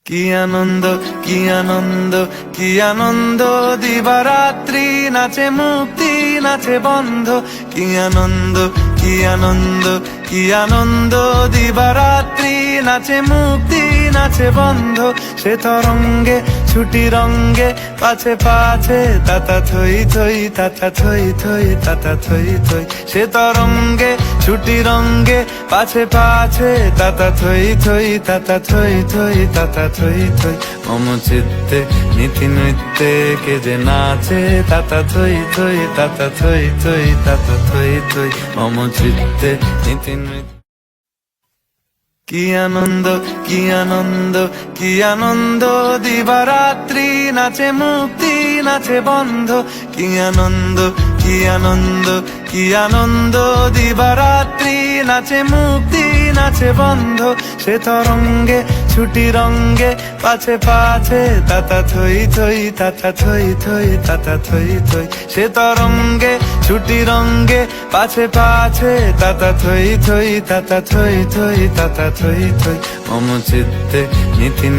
কি আনন্দ, কি আনন্দ, কি আনন্দ, দিবারাত্রি নাচে মুক্তি, নাচে বন্ধ। কি আনন্দ, কি আনন্দ, কি আনন্দ, দিবারাত্রি নাচে মুক্তি, নাচে বন্ধ। সে তরঙ্গে ছুটি রঙ্গে পাছে পাছে তাতা থই থই, তাতা থই থই, তাতা থই থই। সে তরঙ্গে ছুটি রঙ্গে পাছে পাছে তাতা থই থই, তাতা থই থই, তাতা থই থই। মম চিত্তে নীতি নৃত্যে কে যে নাচে, তাতা থই থই, তাতা থই থই, তাতা থই থই। মম চিত্তে নীতি নৃত্য। কি আনন্দ, কি আনন্দ, কি আনন্দ, দিবারাত্রি নাচে মুক্তি, নাচে বন্ধ। কি আনন্দ, কি আনন্দ, কি আনন্দ, দিবারাত্রি নাচে মুক্তি, নাচে বন্ধ। সে তরঙ্গে ছুটি রঙ্গে পাছে পাছে তাতা থই থই, তাতা থই থই, তাতা থই থই। সে তরঙ্গে ছুটি রঙ্গে পাছে পাছে তাতা থই থই, তাতা থই থই, তাতা থই থই। মম চিত্তে নীতি